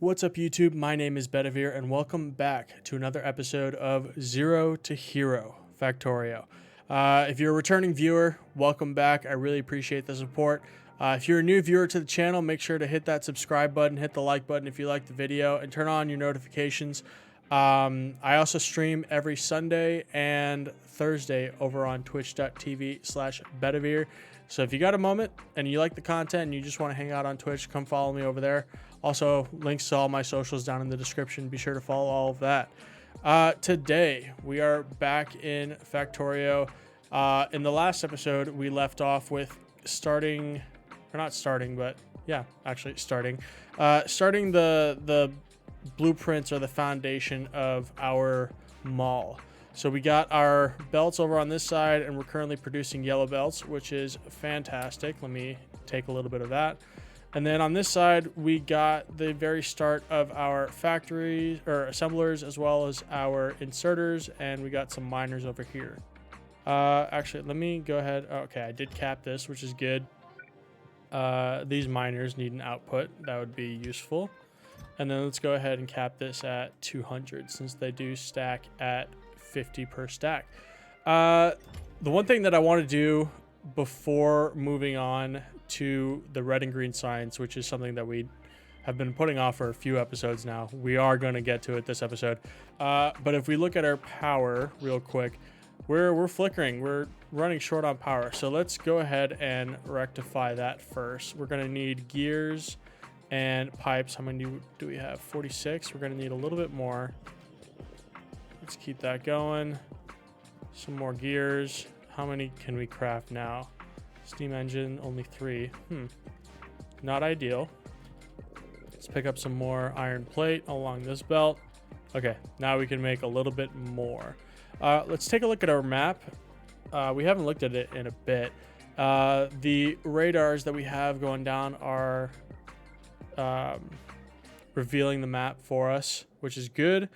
What's up, YouTube? My name is Bedivere, and welcome back to another episode of Zero to Hero Factorio. If you're a returning viewer, welcome back. I really appreciate the support. If you're a new viewer to the channel, make sure to hit that subscribe button, hit the like button if you like the video, and turn on your notifications. I also stream every Sunday and Thursday over on twitch.tv/Bedivere. So if you got a moment and you like the content and you just want to hang out on Twitch, come follow me over there. Also, links to all my socials down in the description. Be sure to follow all of that. Today, we are back in Factorio. In the last episode, we left off with starting the blueprints or the foundation of our mall. So we got our belts over on this side, and we're currently producing yellow belts, which is fantastic. Let me take a little bit of that. And then on this side, we got the very start of our factories or assemblers, as well as our inserters, and we got some miners over here. Actually, let me go ahead. Okay, I did cap this, which is good. These miners need an output. That would be useful. And then let's go ahead and cap this at 200, since they do stack at 50 per stack. The one thing that I want to do before moving on to the red and green signs, which is something that we have been putting off for a few episodes now, we are going to get to it this episode. But if we look at our power real quick, we're flickering. We're running short on power. So let's go ahead and rectify that first. We're going to need gears and pipes. How many do we have? 46. We're going to need a little bit more. Let's keep that going. Some more gears. How many can we craft now? Steam engine, only 3. Not ideal. Let's pick up some more iron plate along this belt. Okay, now we can make a little bit more. Let's take a look at our map. We haven't looked at it in a bit. The radars that we have going down are revealing the map for us, which is good.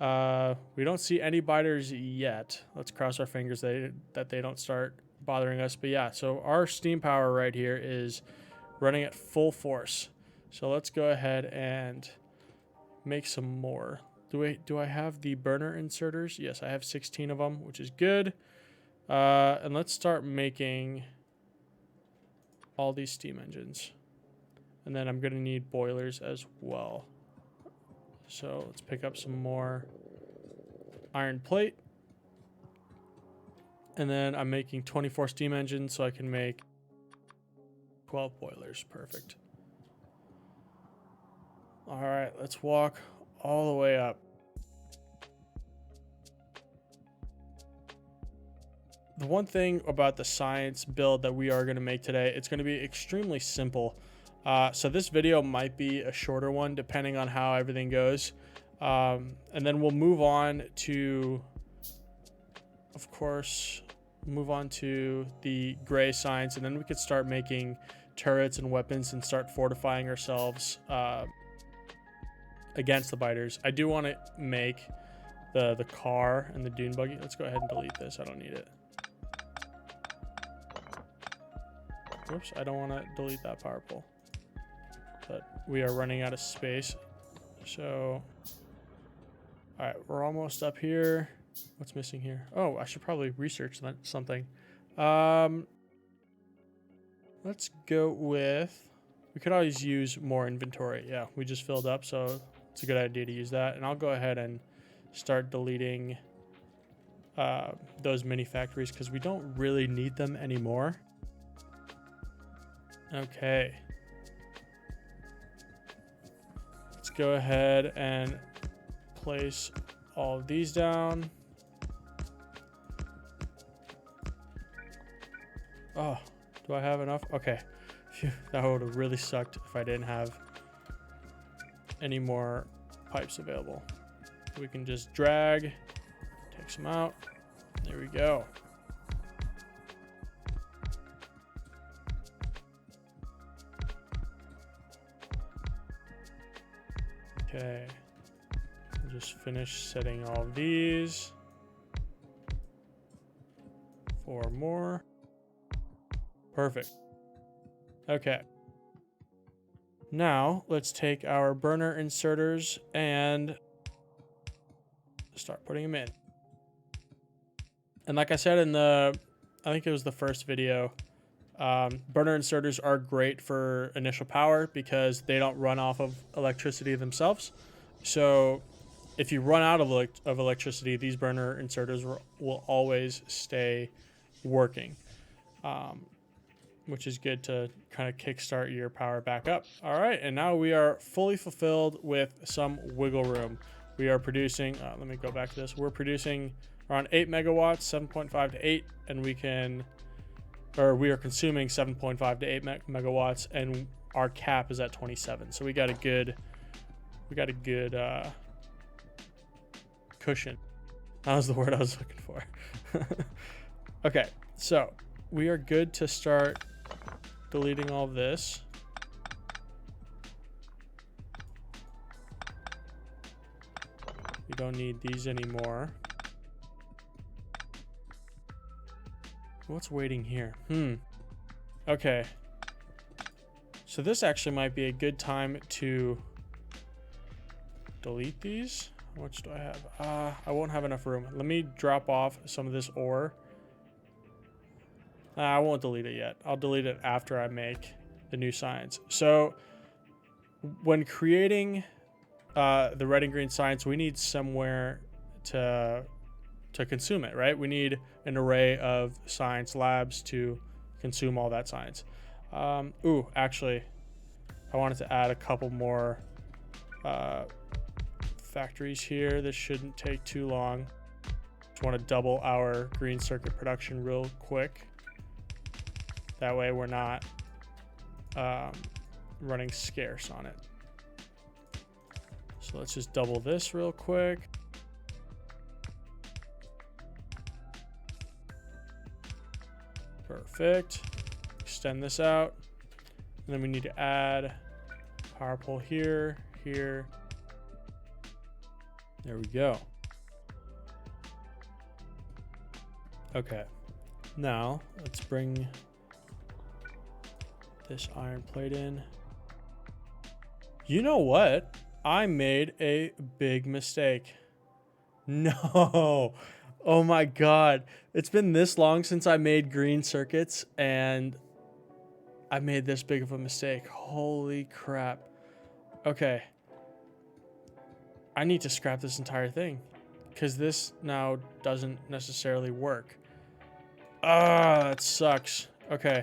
We don't see any biters yet. Let's cross our fingers that they don't start bothering us. But yeah, so our steam power right here is running at full force. So let's go ahead and make some more. Do I have the burner inserters? Yes, I have 16 of them, which is good. And let's start making all these steam engines. And then I'm going to need boilers as well. So let's pick up some more iron plate. And then I'm making 24 steam engines, so I can make 12 boilers. Perfect. All right, let's walk all the way up. The one thing about the science build that we are going to make today, it's going to be extremely simple. So this video might be a shorter one depending on how everything goes. And then we'll move on to, of course, the gray science, and then we could start making turrets and weapons and start fortifying ourselves against the biters. I do want to make the car and the dune buggy. Let's go ahead and delete this. I don't need it. Whoops, I don't want to delete that power pole. But we are running out of space. So, all right, we're almost up here. What's missing here? Oh, I should probably research something. Let's go with, we could always use more inventory. Yeah, we just filled up, so it's a good idea to use that. And I'll go ahead and start deleting those mini factories because we don't really need them anymore. Okay. Let's go ahead and place all of these down. Oh, do I have enough? Okay. Phew, that would have really sucked if I didn't have any more pipes available. We can just drag, take some out. There we go. Okay. Just finish setting all of these. 4 more. Perfect. Okay. Now let's take our burner inserters and start putting them in. And like I said in I think it was the first video, burner inserters are great for initial power because they don't run off of electricity themselves. So if you run out of electricity, these burner inserters will always stay working, which is good to kind of kickstart your power back up. All right, and now we are fully fulfilled with some wiggle room. We are producing, let me go back to this. We're producing around 8 megawatts, 7.5 to 8, and we are consuming 7.5 to 8 megawatts, and our cap is at 27. So we got a good cushion. That was the word I was looking for. Okay, so we are good to start deleting all of this. We don't need these anymore. What's waiting here? Okay. So this actually might be a good time to delete these. How much do I have? I won't have enough room. Let me drop off some of this ore. I won't delete it yet. I'll delete it after I make the new signs. So when creating the red and green signs, we need somewhere to consume it, right? We need an array of science labs to consume all that science. Actually, I wanted to add a couple more factories here. This shouldn't take too long. Just want to double our green circuit production real quick. That way we're not running scarce on it. So let's just double this real quick. Perfect. Extend this out. And then we need to add power pole here, here. There we go. Okay. Now let's bring this iron plate in. You know what? I made a big mistake. No. Oh my God. It's been this long since I made green circuits and I made this big of a mistake. Holy crap. Okay. I need to scrap this entire thing because this now doesn't necessarily work. That sucks. Okay.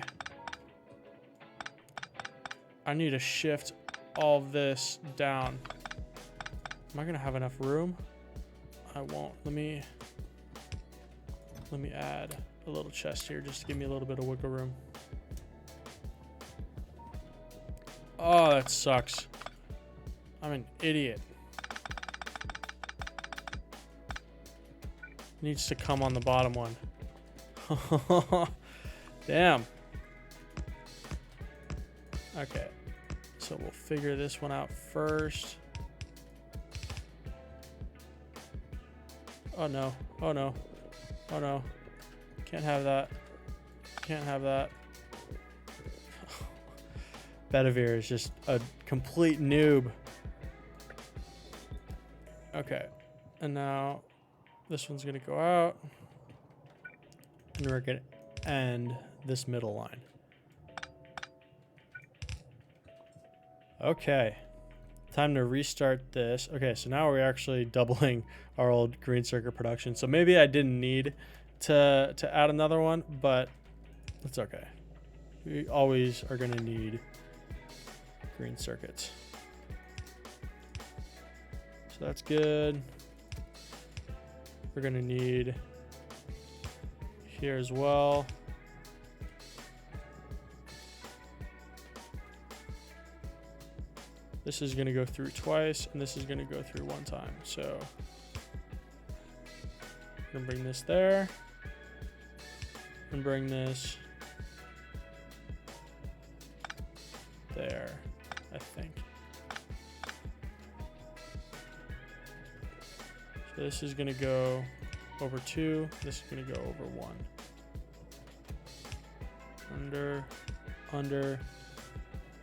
I need to shift all of this down. Am I gonna have enough room? I won't. Let me add a little chest here just to give me a little bit of wiggle room. Oh, that sucks. I'm an idiot. Needs to come on the bottom one. Damn. Okay. So we'll figure this one out first. Oh no. Oh no. Oh no. Can't have that. Can't have that. Bedivere is just a complete noob. Okay. And now this one's going to go out. And we're going to end this middle line. Okay. Time to restart this. Okay, so now we're actually doubling our old green circuit production. So maybe I didn't need to add another one, but it's okay. We always are going to need green circuits. So that's good. We're going to need here as well. This is going to go through twice, and this is going to go through one time. So I'm going to bring this there, and bring this there, I think. So this is going to go over 2. This is going to go over 1. Under.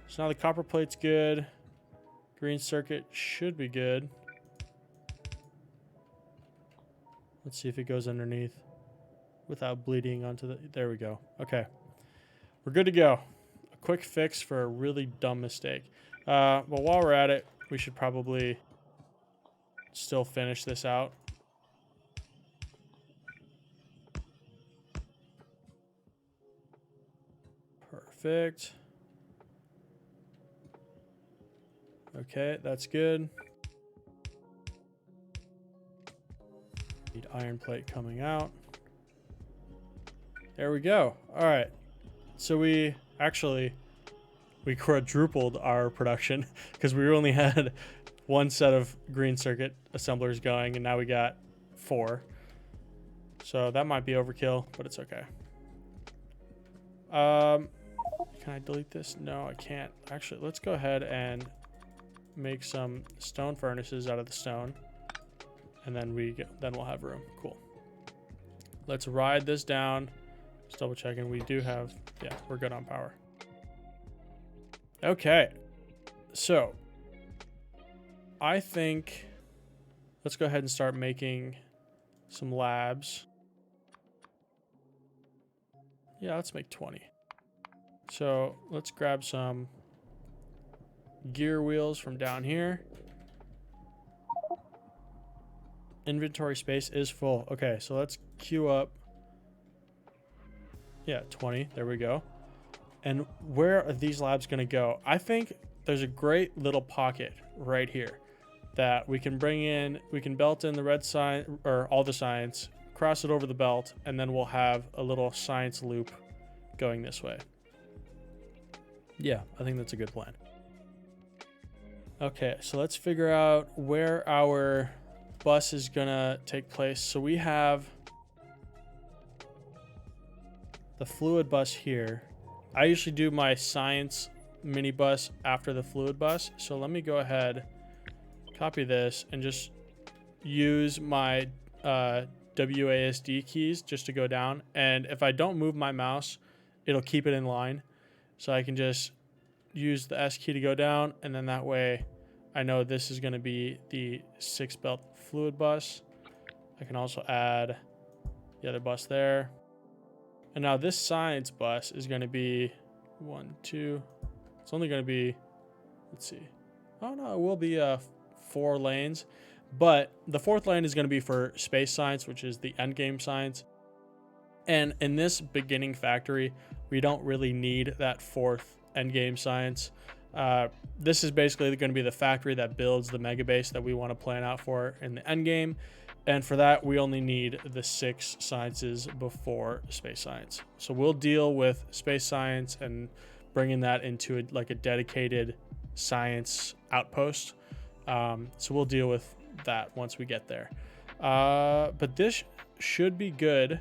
So So now the copper plate's good. Green circuit should be good. Let's see if it goes underneath without bleeding onto the... There we go. Okay. We're good to go. A quick fix for a really dumb mistake. Well, while we're at it, we should probably still finish this out. Perfect. Okay, that's good. Need iron plate coming out. There we go. All right. So we quadrupled our production because we only had one set of green circuit assemblers going, and now we got 4. So that might be overkill, but it's okay. Can I delete this? No, I can't. Actually, let's go ahead and make some stone furnaces out of the stone, and then we'll have room. Cool. Let's ride this down. Just double checking. We do have, yeah, we're good on power. Okay. So I think let's go ahead and start making some labs. Yeah, let's make 20. So let's grab some gear wheels from down here. Inventory space is full. Okay, so let's queue up. Yeah, 20. There we go. And where are these labs going to go? I think there's a great little pocket right here that we can bring in. We can belt in the red sign, or all the signs, cross it over the belt, and then we'll have a little science loop going this way. Yeah, I think that's a good plan. Okay, so let's figure out where our bus is gonna take place. So we have the fluid bus here. I usually do my science mini bus after the fluid bus. So let me go ahead, copy this, and just use my WASD keys just to go down. And if I don't move my mouse, it'll keep it in line. So I can just use the S key to go down, and then that way I know this is going to be the 6 belt fluid bus. I can also add the other bus there. And now this science bus is going to be 1, 2. It's only going to be, let's see. Oh no, it will be 4 lanes. But the 4th lane is going to be for space science, which is the end game science. And in this beginning factory, we don't really need that 4th end game science. This is basically going to be the factory that builds the mega base that we want to plan out for in the end game. And for that, we only need the 6 sciences before space science. So we'll deal with space science and bringing that into a dedicated science outpost. So we'll deal with that once we get there. But this should be good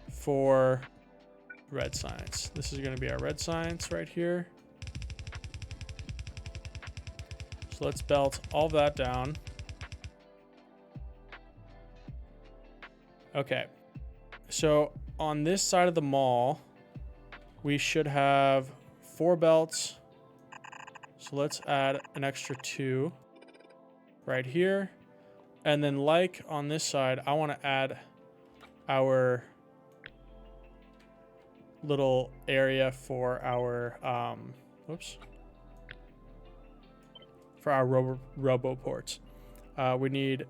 for red science. This is going to be our red science right here. So let's belt all that down. Okay, so on this side of the mall, we should have 4 belts. So let's add an extra 2 right here. And then like on this side, I want to add our little area for our, for our robo ports. We need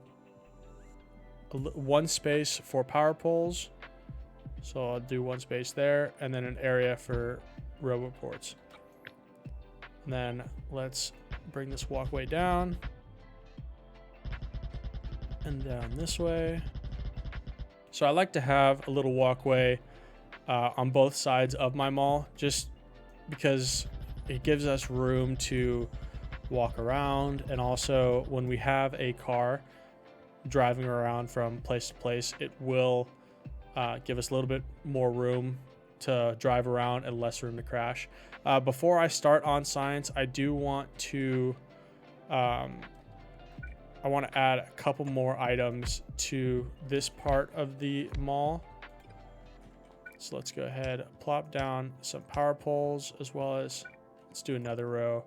1 space for power poles. So I'll do 1 space there, and then an area for robo ports. And then let's bring this walkway down and down this way. So I like to have a little walkway on both sides of my mall, just because it gives us room to walk around. And also when we have a car driving around from place to place, it will give us a little bit more room to drive around and less room to crash. Before I start on science, I do want to I want to add a couple more items to this part of the mall. So let's go ahead, plop down some power poles as well as Let's do another row.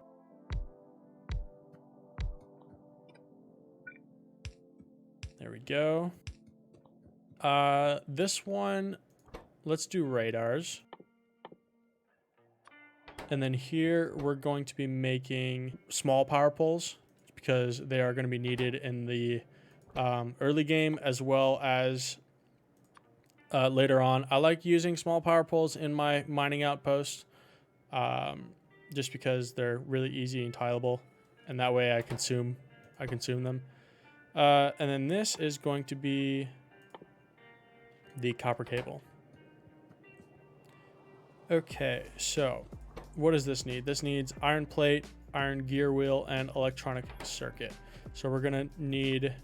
There we go. This one, let's do radars. And then here we're going to be making small power poles because they are going to be needed in the early game as well as later on. I like using small power poles in my mining outpost just because they're really easy and tileable, and that way I consume them. And then this is going to be the copper cable. Okay, so what does this need? This needs iron plate, iron gear wheel, and electronic circuit. So we're gonna need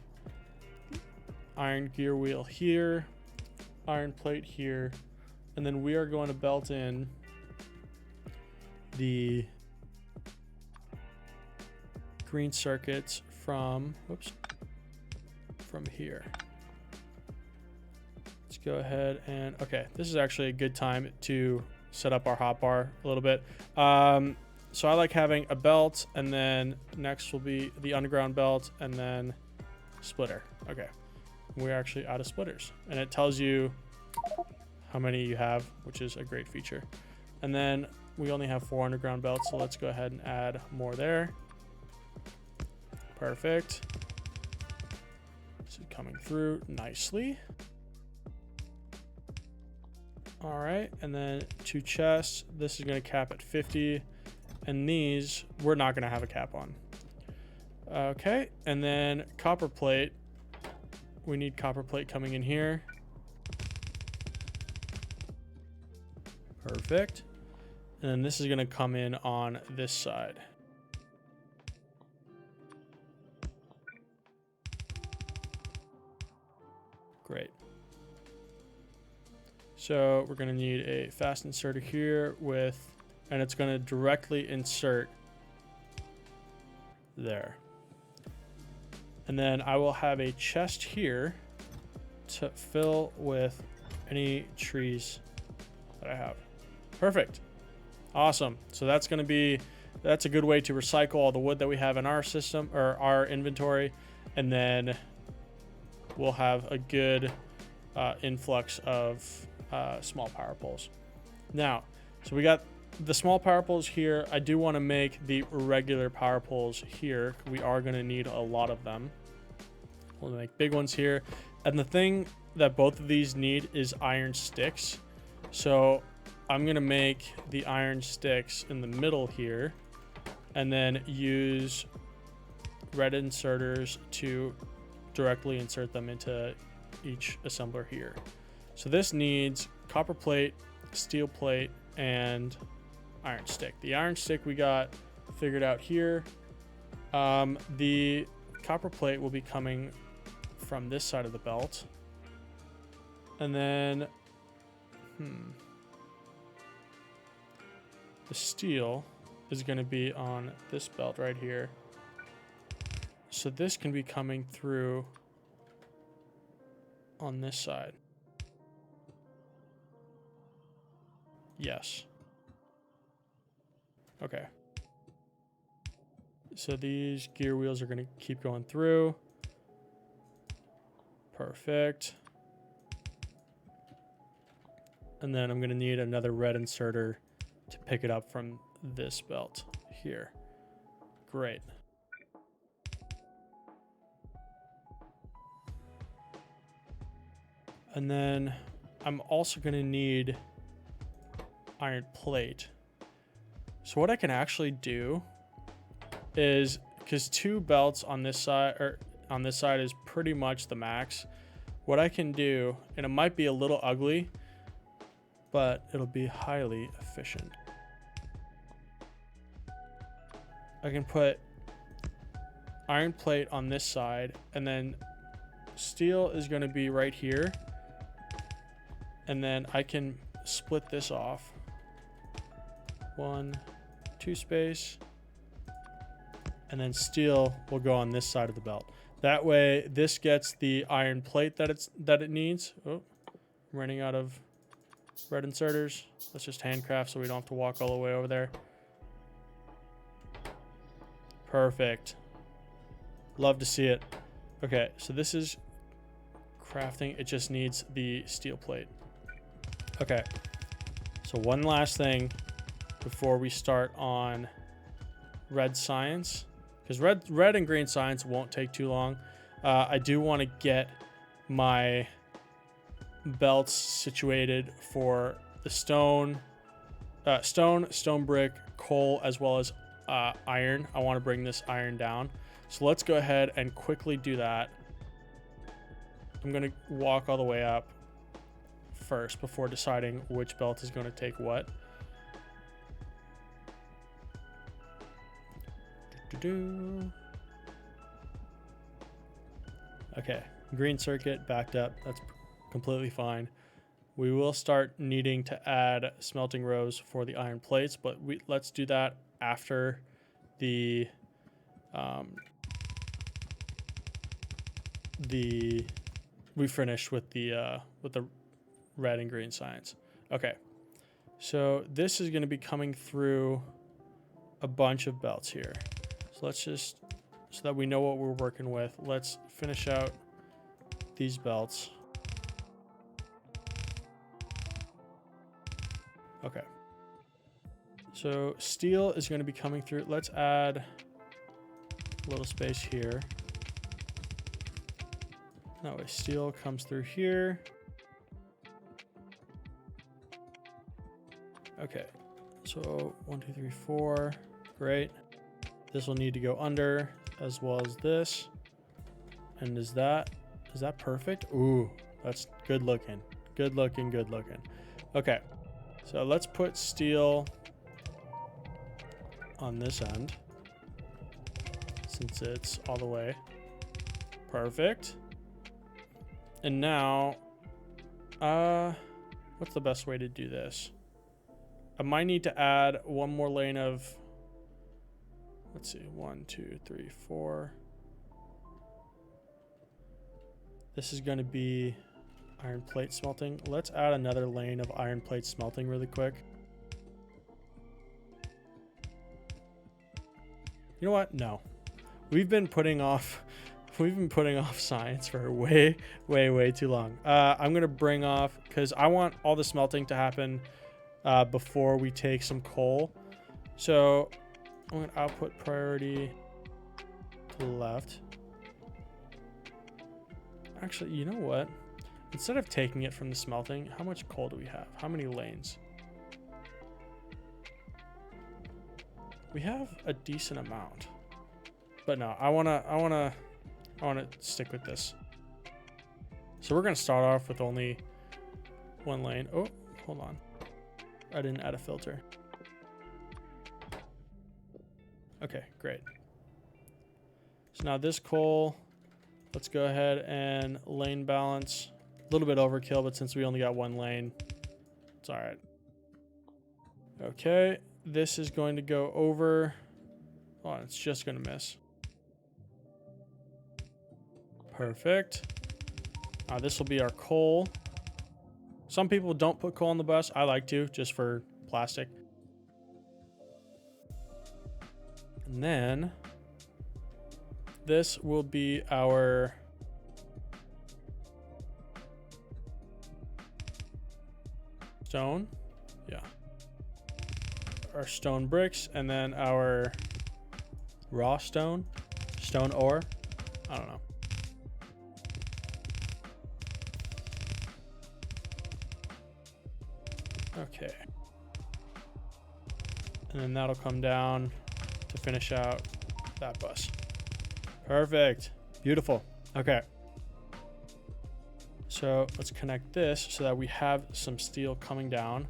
iron gear wheel here, iron plate here, and then we are going to belt in the green circuits from here. Let's go ahead and, okay, this is actually a good time to set up our hotbar a little bit. So I like having a belt, and then next will be the underground belt, and then splitter. Okay, we're actually out of splitters, and it tells you how many you have, which is a great feature. And then we only have 4 underground belts, so let's go ahead and add more there. Perfect. This is coming through nicely. All right, and then 2 chests. This is going to cap at 50, and these we're not going to have a cap on. Okay, and then copper plate. We need copper plate coming in here. Perfect. And then this is going to come in on this side. Great. So we're going to need a fast inserter here with, and it's going to directly insert there. And then I will have a chest here to fill with any trees that I have. Perfect. Awesome. So that's going to be, that's a good way to recycle all the wood that we have in our system or our inventory. And then we'll have a good influx of small power poles. Now, so we got the small power poles here. I do want to make the regular power poles here. We are going to need a lot of them. We'll make big ones here. And the thing that both of these need is iron sticks. So I'm going to make the iron sticks in the middle here and then use red inserters to directly insert them into each assembler here. So this needs copper plate, steel plate, and iron stick. The iron stick we got figured out here. The copper plate will be coming from this side of the belt. And then, the steel is going to be on this belt right here. So this can be coming through on this side. Yes. Okay. So these gear wheels are going to keep going through. Perfect. And then I'm going to need another red inserter to pick it up from this belt here. Great. And then I'm also going to need iron plate. So what I can actually do is, because 2 belts on this side is pretty much the max. What I can do, and it might be a little ugly, but it'll be highly efficient. I can put iron plate on this side, and then steel is going to be right here. And then I can split this off. 1, 2 space. And then steel will go on this side of the belt. That way, this gets the iron plate that it needs. Oh, I'm running out of red inserters. Let's just handcraft so we don't have to walk all the way over there. Perfect. Love to see it. Okay, so this is crafting. It just needs the steel plate. Okay, so one last thing before we start on red science, because red and green science won't take too long. I do want to get my belts situated for the stone, stone brick, coal, as well as iron. I want to bring this iron down. So let's go ahead and quickly do that. I'm going to walk all the way up first before deciding which belt is going to take what. Okay, green circuit backed up. That's completely fine. We will start needing to add smelting rows for the iron plates, but let's do that after the we finish with the red and green science. Okay, so this is going to be coming through a bunch of belts here. So let's just, so that we know what we're working with, let's finish out these belts. Okay, so steel is going to be coming through. Let's add a little space here. That way steel comes through here. Okay, so 1, 2, 3, 4, great. This will need to go under as well as this. And is that perfect? Ooh, that's good looking. Good looking, good looking. Okay, so let's put steel on this end since it's all the way. Perfect. And now, what's the best way to do this? I might need to add one more lane of, let's see, 1, 2, 3, 4. This is going to be iron plate smelting. Let's add another lane of iron plate smelting really quick. You know what? No. We've been putting off science for way too long. I'm going to bring off, because I want all the smelting to happen before we take some coal. So I'm going to output priority to the left. Actually, you know what? Instead of taking it from the smelting, how much coal do we have? How many lanes? We have a decent amount. But no, I want to stick with this. So we're going to start off with only one lane. Oh, hold on. I didn't add a filter. Okay, great. So now this coal, let's go ahead and lane balance. A little bit overkill, but since we only got one lane, it's all right. Okay, this is going to go over. Oh, it's just going to miss. Perfect. This will be our coal. Some people don't put coal on the bus. I like to, just for plastic. And then this will be our stone. Yeah. Our stone bricks, and then our raw stone ore. I don't know. Okay. And then that'll come down to finish out that bus. Perfect. Beautiful. Okay. So let's connect this so that we have some steel coming down.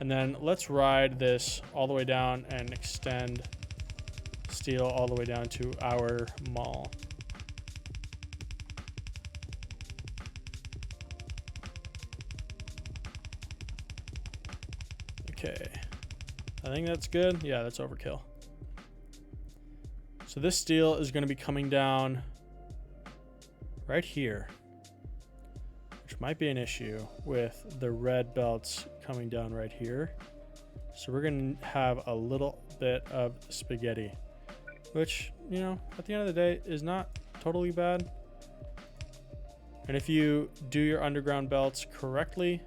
And then let's ride this all the way down and extend steel all the way down to our mall. Okay, I think that's good. Yeah, that's overkill. So this steel is going to be coming down right here, which might be an issue with the red belts coming down right here. So we're going to have a little bit of spaghetti. which, you know, at the end of the day is not totally bad. And if you do your underground belts correctly,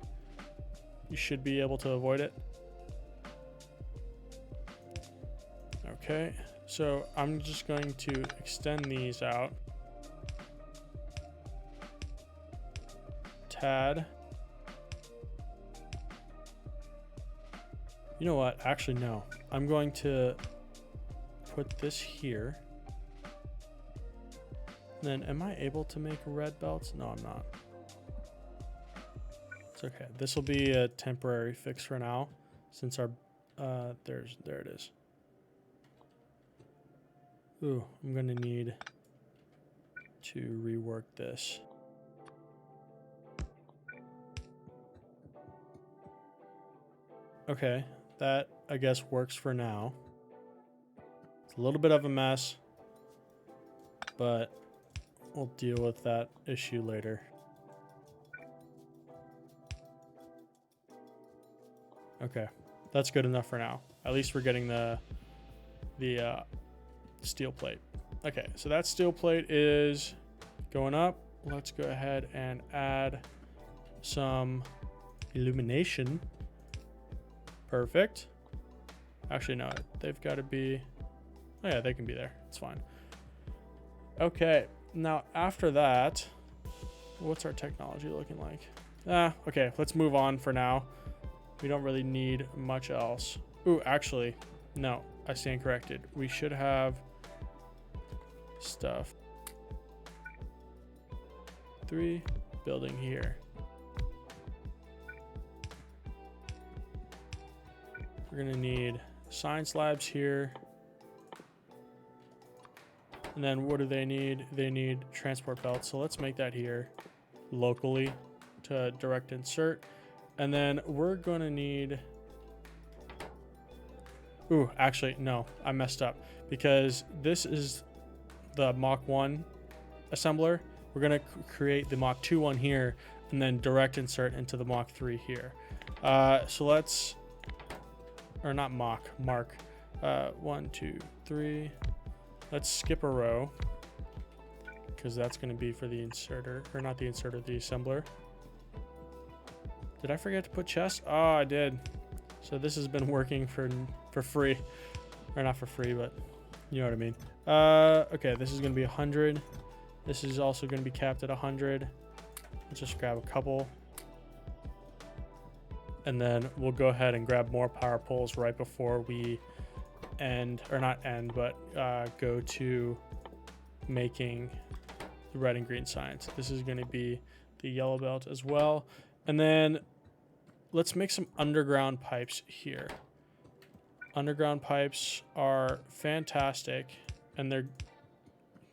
you should be able to avoid it. Okay, so I'm just going to extend these out. Tad. You know what? Actually, no. I'm going to put this here. Then am I able to make red belts? No, I'm not. It's okay. This will be a temporary fix for now, since our there it is. Ooh, I'm gonna need to rework this. Okay, that I guess works for now. It's a little bit of a mess, but we'll deal with that issue later. Okay, that's good enough for now. At least we're getting the steel plate. Okay, so that steel plate is going up. Let's go ahead and add some illumination. Perfect. Actually, no, they've got to be, oh yeah, they can be there. It's fine. Okay, now after that, what's our technology looking like? Okay, let's move on for now. We don't really need much else. Ooh, actually, no, I stand corrected. We should have stuff. 3, building here. We're gonna need sign slabs here. And then what do they need? They need transport belts. So let's make that here locally to direct insert. And then we're gonna need, ooh, actually, no, I messed up because this is the Mach 1 assembler. We're gonna create the Mach 2 one here and then direct insert into the Mach 3 here. So let's, or not Mach, Mark. 1, 2, 3. Let's skip a row because that's going to be for the inserter, or not the inserter, the assembler. Did I forget to put chests? Oh, I did. So this has been working for free, or not for free, but you know what I mean. Okay, this is going to be 100. This is also going to be capped at 100. Let's just grab a couple. And then we'll go ahead and grab more power poles right before we end, or not end, but go to making the red and green signs. This is going to be the yellow belt as well. And then let's make some underground pipes here. Underground pipes are fantastic, and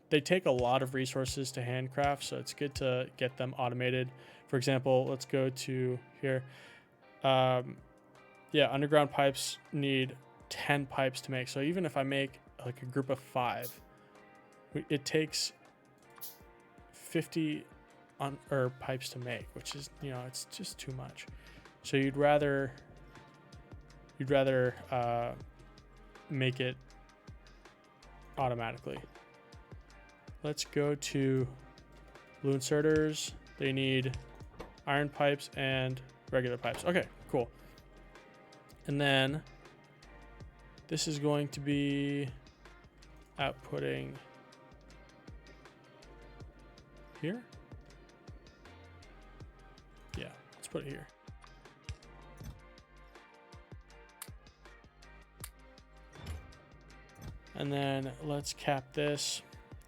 they take a lot of resources to handcraft, so it's good to get them automated. For example, let's go to here. Yeah, underground pipes need 10 pipes to make. So even if I make like a group of 5, it takes 50 pipes to make, which is, you know, it's just too much. So you'd rather make it automatically. Let's go to blue inserters. They need iron pipes and regular pipes. Okay, cool. And then this is going to be outputting here. Yeah, let's put it here. And then let's cap this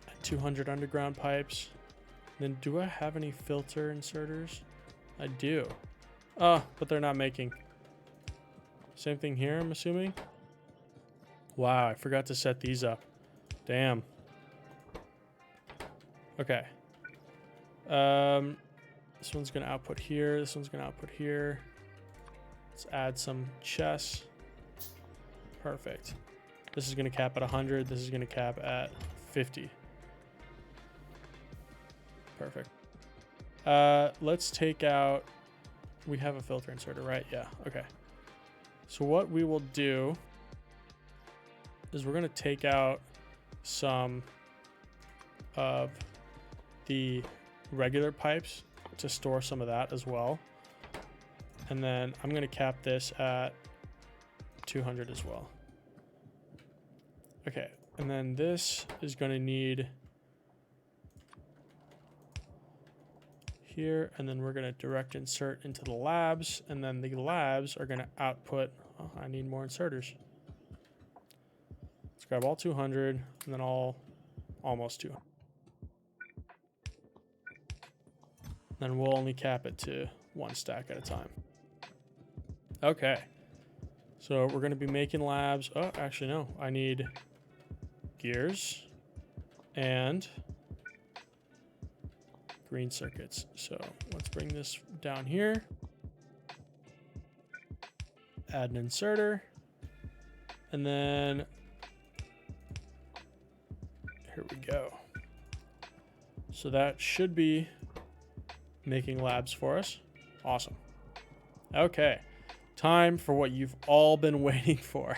at 200 underground pipes. Then do I have any filter inserters? I do. Oh, but they're not making. Same thing here, I'm assuming. Wow, I forgot to set these up. Damn. Okay. This one's gonna output here. This one's gonna output here. Let's add some chests. Perfect. This is gonna cap at 100. This is gonna cap at 50. Perfect. Let's take out, we have a filter inserter, right? Yeah, okay. So what we will do is we're gonna take out some of the regular pipes to store some of that as well. And then I'm going to cap this at 200 as well. Okay, and then this is going to need here, and then we're going to direct insert into the labs, and then the labs are going to output. Oh, I need more inserters. Let's grab all 200 and then all almost 200. Then we'll only cap it to 1 stack at a time. Okay, so we're going to be making labs. Oh, actually no, I need gears and green circuits. So let's bring this down here. Add an inserter. And then here we go. So that should be making labs for us. Awesome. Okay, time for what you've all been waiting for.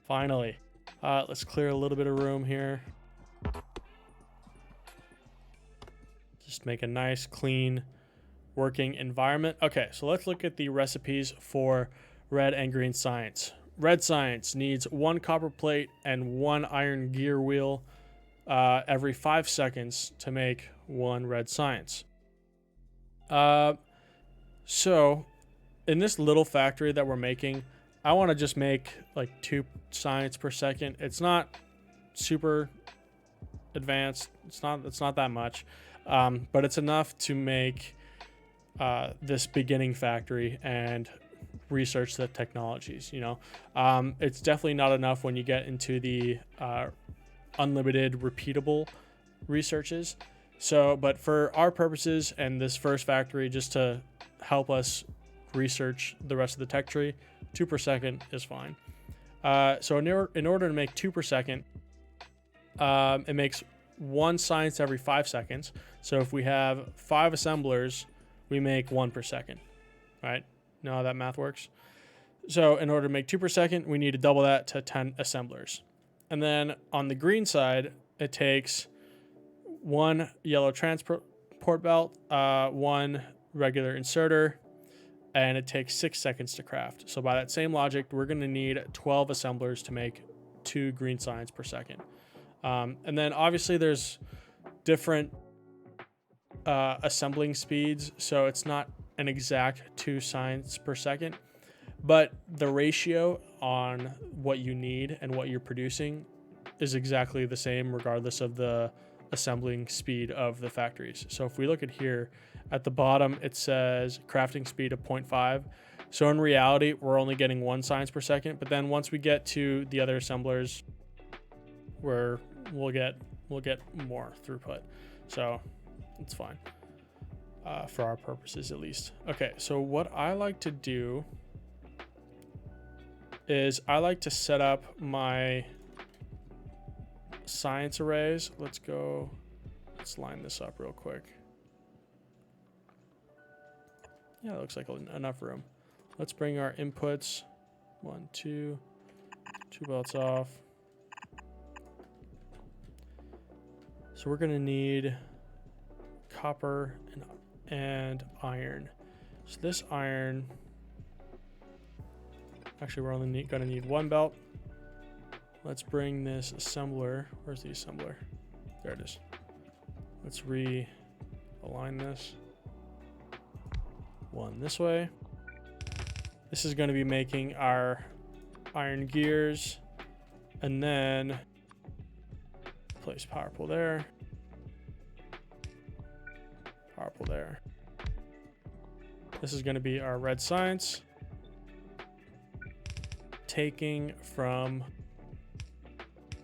Finally. Let's clear a little bit of room here. Just make a nice, clean, working environment. Okay, so let's look at the recipes for red and green science. Red science needs 1 copper plate and 1 iron gear wheel every 5 seconds to make 1 red science. So in this little factory that we're making, I want to just make like 2 science per second. It's not super advanced. It's not that much, but it's enough to make this beginning factory and research the technologies. You know, it's definitely not enough when you get into the unlimited repeatable researches. So, but for our purposes and this first factory, just to help us research the rest of the tech tree, 2 per second is fine. So in order to make 2 per second, it makes 1 science every 5 seconds. So if we have 5 assemblers, we make 1 per second, right? Know how that math works? So in order to make 2 per second, we need to double that to 10 assemblers. And then on the green side, it takes 1 yellow transport belt, 1 regular inserter, and it takes 6 seconds to craft. So by that same logic, we're going to need 12 assemblers to make 2 green science per second. And then obviously there's different assembling speeds, so it's not an exact 2 science per second, but the ratio on what you need and what you're producing is exactly the same regardless of the assembling speed of the factories. So if we look at here at the bottom, it says crafting speed of 0.5. So in reality, we're only getting 1 science per second, but then once we get to the other assemblers, we'll get more throughput. So it's fine for our purposes at least. Okay, so what I like to do is I like to set up my science arrays. Let's line this up real quick. Yeah, it looks like enough room. Let's bring our inputs. 1, 2 belts off. So we're gonna need copper and iron. So this iron, actually we're only gonna need 1 belt. Let's bring this assembler. Where's the assembler? There it is. Let's realign this. 1 this way. This is going to be making our iron gears, and then place power pole there, power pole there. This is going to be our red science, taking from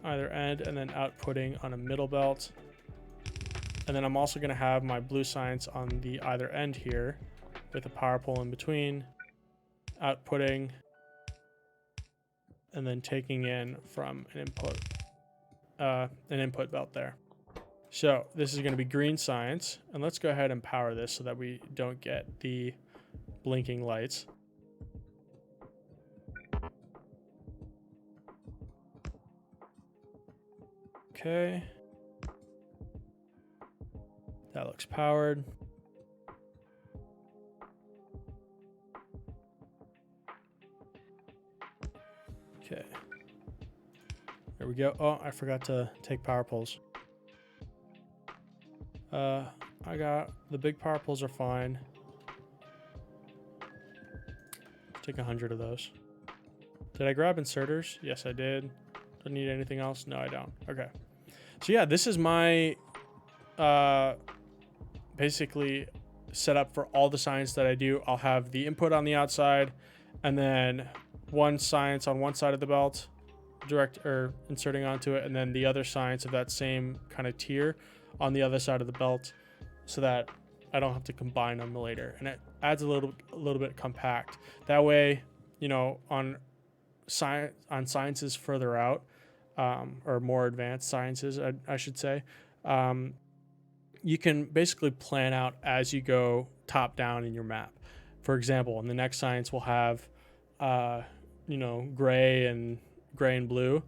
either end and then outputting on a middle belt. And then I'm also going to have my blue science on the either end here with a power pole in between, outputting, and then taking in from an input belt there. So this is going to be green science, and let's go ahead and power this so that we don't get the blinking lights. Okay. That looks powered. Okay. There we go. Oh, I forgot to take power poles. I got the big power poles are fine. Take 100 of those. Did I grab inserters? Yes, I did. Don't need anything else? No, I don't. Okay. So yeah, this is my basically set up for all the science that I do. I'll have the input on the outside, and then one science on one side of the belt, direct or inserting onto it, and then the other science of that same kind of tier on the other side of the belt, so that I don't have to combine them later, and it adds a little bit compact. That way, you know, on sciences further out, or more advanced sciences, I should say, you can basically plan out as you go top down in your map. For example, in the next science, we'll have, you know, gray and blue.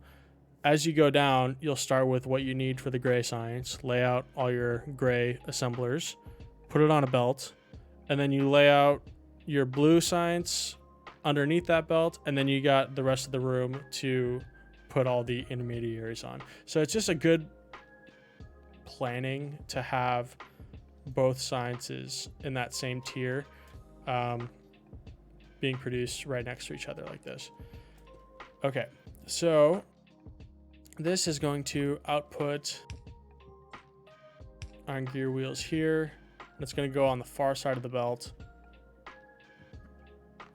As you go down, you'll start with what you need for the gray science, lay out all your gray assemblers, put it on a belt, and then you lay out your blue science underneath that belt, and then you got the rest of the room to put all the intermediaries on. So it's just a good planning to have both sciences in that same tier, being produced right next to each other like this. Okay, so this is going to output iron gear wheels here. It's going to go on the far side of the belt.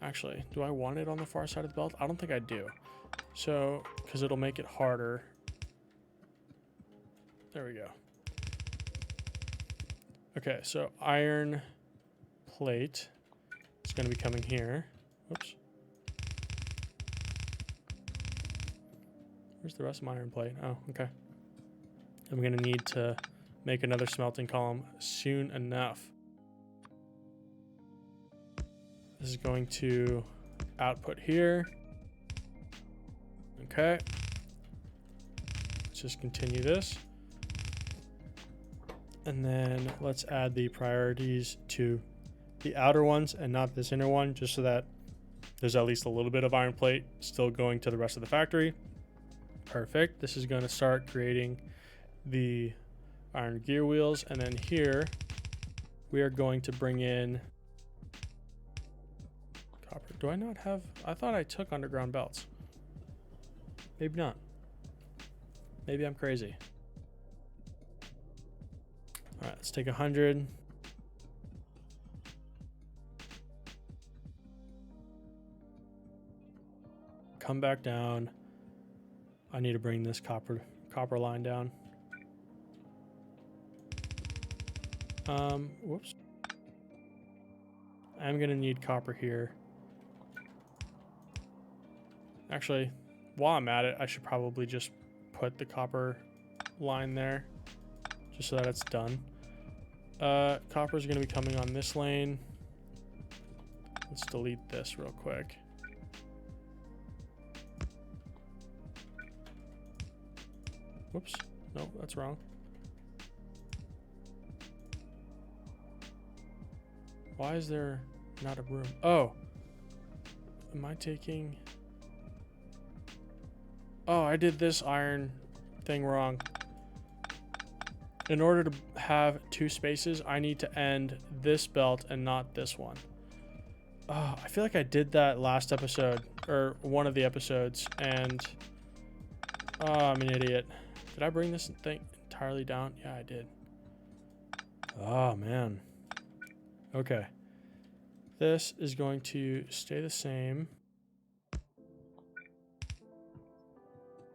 Actually, do I want it on the far side of the belt? I don't think I do. So, because it'll make it harder. There we go. Okay, so iron plate is going to be coming here. Oops. Where's the rest of my iron plate? Oh, okay. I'm going to need to make another smelting column soon enough. This is going to output here. Okay. Let's just continue this. And then let's add the priorities to the outer ones and not this inner one, just so that there's at least a little bit of iron plate still going to the rest of the factory. Perfect. This is going to start creating the iron gear wheels. And then here we are going to bring in copper. Do I not have? I thought I took underground belts. Maybe not. Maybe I'm crazy. All right, let's take 100. Come back down. I need to bring this copper line down. Whoops. I'm gonna need copper here. Actually, while I'm at it, I should probably just put the copper line there, just so that it's done. Copper is gonna be coming on this lane. Let's delete this real quick. Whoops, no, that's wrong. Why is there not a room? Oh, am I taking? Oh, I did this iron thing wrong. In order to have two spaces, I need to end this belt and not this one. Oh, I feel like I did that last episode, or one of the episodes, and oh, I'm an idiot. Did I bring this thing entirely down? Yeah, I did. Oh, man. Okay. This is going to stay the same.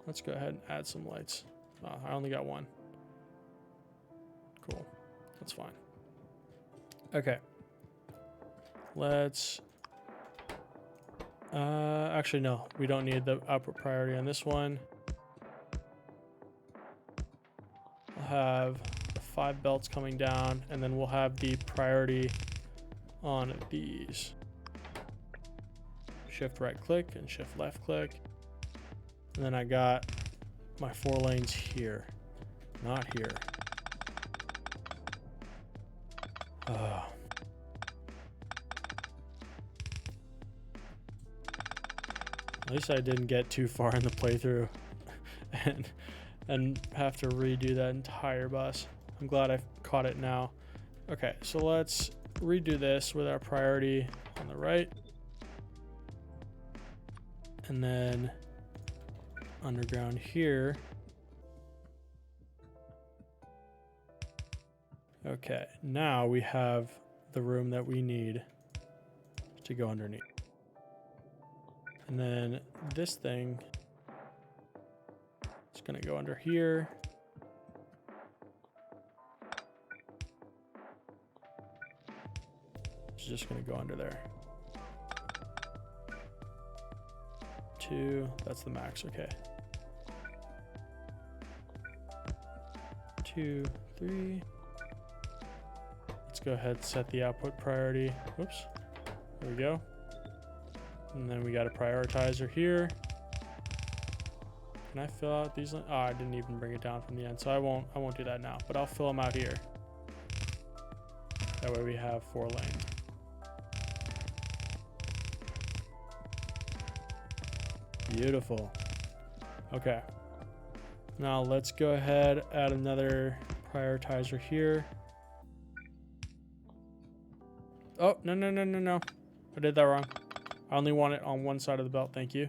Let's go ahead and add some lights. Oh, I only got one. Cool. That's fine. Okay. Let's... actually, no. We don't need the output priority on this one. We'll have 5 belts coming down, and then we'll have the priority on these. Shift right click and shift left click. And then I got my 4 lanes here. not here. At least I didn't get too far in the playthrough and have to redo that entire bus. I'm glad I caught it now. Okay, so let's redo this with our priority on the right. And then underground here. Okay, now we have the room that we need to go underneath. And then this thing is going to go under here. It's just going to go under there. 2, that's the max, okay. 2, 3. Let's go ahead and set the output priority. Whoops, there we go. And then we got a prioritizer here. Can I fill out these? Oh, I didn't even bring it down from the end, so I won't do that now, but I'll fill them out here. That way we have 4 lanes. Beautiful. Okay. Now let's go ahead, add another prioritizer here. Oh, no. I did that wrong. I only want it on one side of the belt, thank you.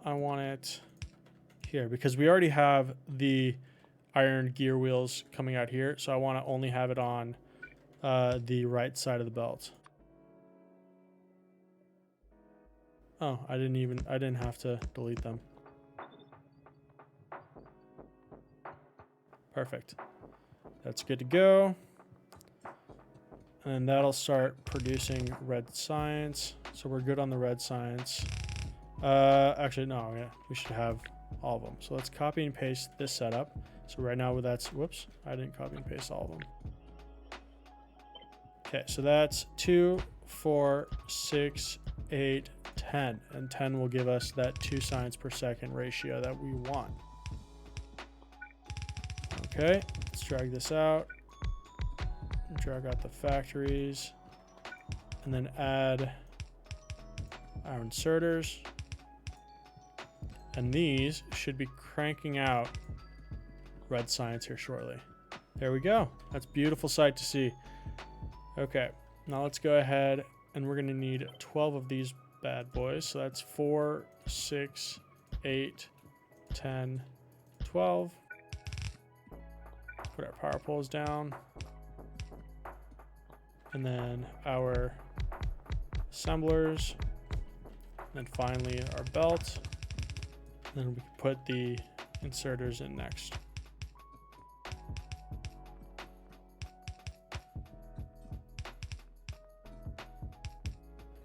I want it here because we already have the iron gear wheels coming out here, so I want to only have it on the right side of the belt. Oh, I didn't have to delete them. Perfect. That's good to go. And that'll start producing red science. So we're good on the red science. Actually, no, yeah, we should have all of them. So let's copy and paste this setup. So right now that's, whoops, I didn't copy and paste all of them. Okay, so that's 2, 4, 6, 8, 10. And 10 will give us that 2 science per second ratio that we want. Okay, let's drag this out. Drag out the factories and then add our inserters, and these should be cranking out red science here shortly. There we go. That's a beautiful sight to see. Okay, now let's go ahead and we're going to need 12 of these bad boys. So that's 4, 6, 8, 10, 12. Put our power poles down. And then our assemblers, and then finally our belt. And then we can put the inserters in next.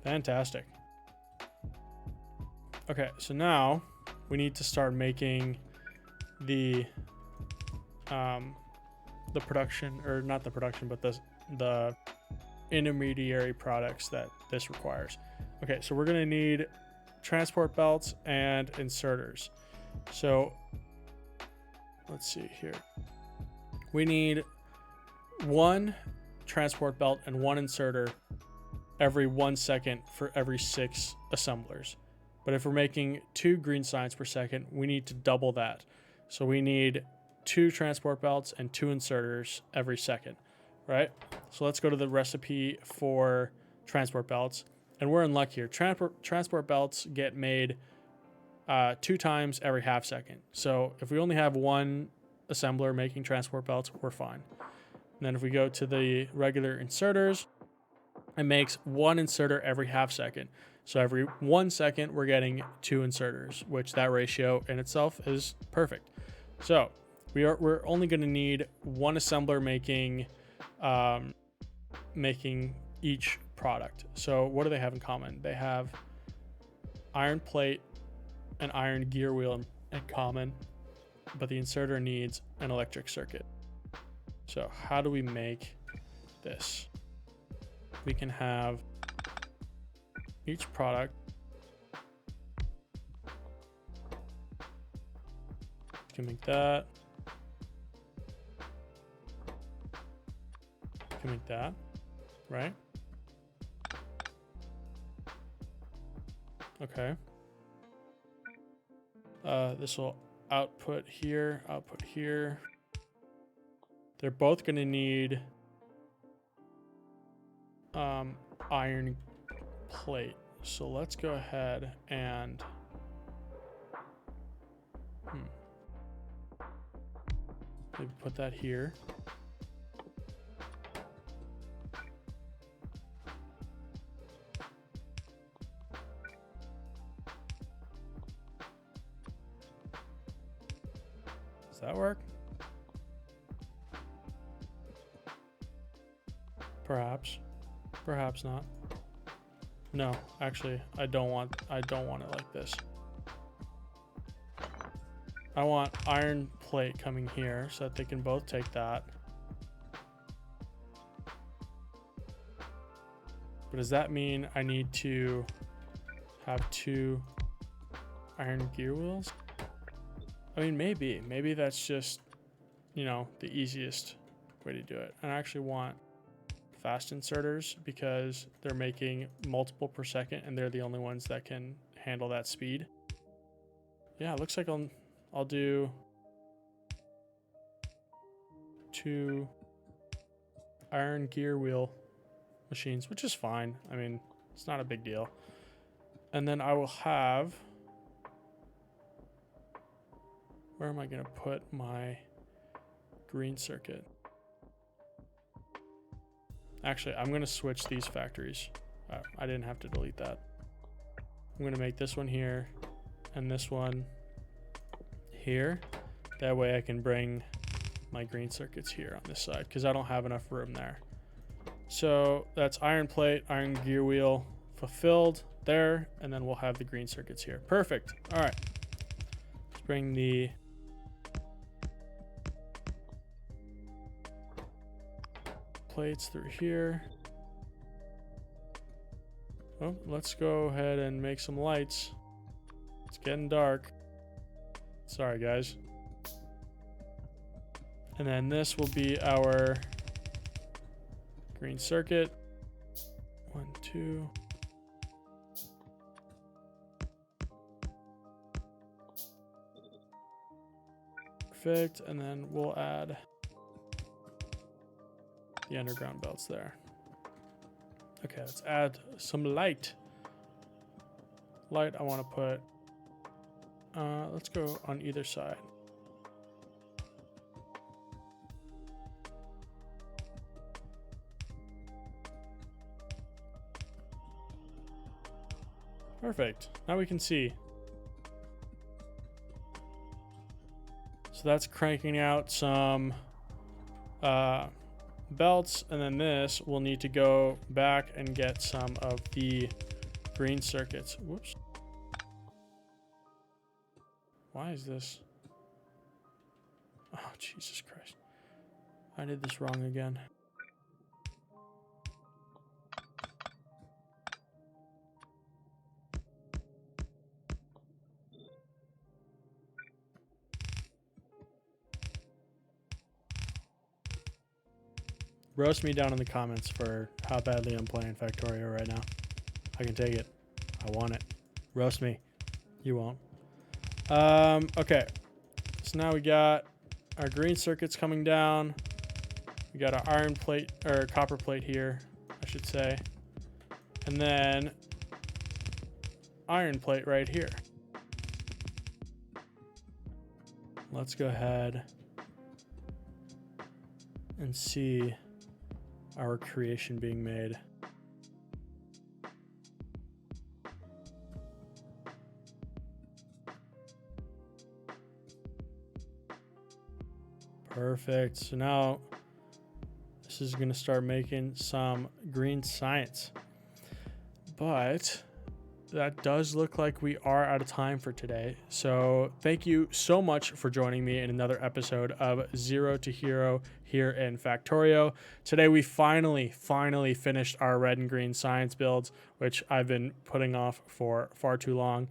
Fantastic. Okay, so now we need to start making the production, or not the production, but the intermediary products that this requires. Okay, so we're going to need transport belts and inserters. So let's see here. We need 1 transport belt and 1 inserter every 1 second for every 6 assemblers. But if we're making 2 green science per second, we need to double that. So we need 2 transport belts and 2 inserters every second. Right? So let's go to the recipe for transport belts. And we're in luck here. Transport belts get made 2 times every half second. So if we only have 1 assembler making transport belts, we're fine. And then if we go to the regular inserters, it makes 1 inserter every half second. So every 1 second, we're getting 2 inserters, which that ratio in itself is perfect. So we're only going to need 1 assembler making each product. So what do they have in common? They have iron plate and iron gear wheel in common, but the inserter needs an electric circuit. So how do we make this? We can have each product can make that. can make that, right? Okay. This will output here, output here. They're both going to need iron plate. So let's go ahead and maybe put that here. Does that work? Perhaps. Perhaps not. No, actually, I don't want it like this. I want iron plate coming here so that they can both take that. But does that mean I need to have 2 iron gear wheels? I mean, maybe that's just, you know, the easiest way to do it. And I actually want fast inserters because they're making multiple per second and they're the only ones that can handle that speed. Yeah, it looks like I'll do 2 iron gear wheel machines, which is fine. I mean, it's not a big deal. And then I will have, where am I going to put my green circuit? Actually, I'm going to switch these factories. I didn't have to delete that. I'm going to make this one here and this one here. That way I can bring my green circuits here on this side because I don't have enough room there. So that's iron plate, iron gear wheel fulfilled there, and then we'll have the green circuits here. Perfect. All right. Let's bring the plates through here. Oh, let's go ahead and make some lights. It's getting dark. Sorry, guys. And then this will be our green circuit. 1, 2. Perfect. And then we'll add the underground belts there. Okay, let's add some light. Light I want to put, let's go on either side. Perfect. Now we can see. So that's cranking out some belts, and then this will need to go back and get some of the green circuits. Whoops. Why is this? Oh, Jesus Christ. I did this wrong again. Roast me down in the comments for how badly I'm playing Factorio right now. I can take it. I want it. Roast me. You won't. Okay. So now we got our green circuits coming down. We got our iron plate, or copper plate here, I should say. And then iron plate right here. Let's go ahead and see our creation being made. Perfect. So now this is going to start making some green science. But that does look like we are out of time for today. So thank you so much for joining me in another episode of Zero to Hero here in Factorio. Today we finally finished our red and green science builds, which I've been putting off for far too long.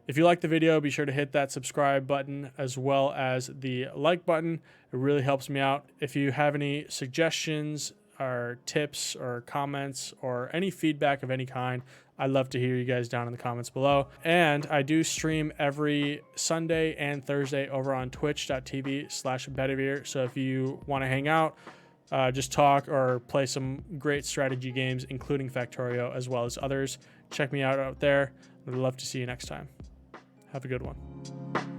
If you like the video, be sure to hit that subscribe button as well as the like button. It really helps me out. If you have any suggestions, or tips or comments or any feedback of any kind. I'd love to hear you guys down in the comments below. And I do stream every Sunday and Thursday over on twitch.tv/Bedivere. So if you want to hang out, just talk or play some great strategy games, including Factorio as well as others, check me out there. I'd love to see you next time. Have a good one.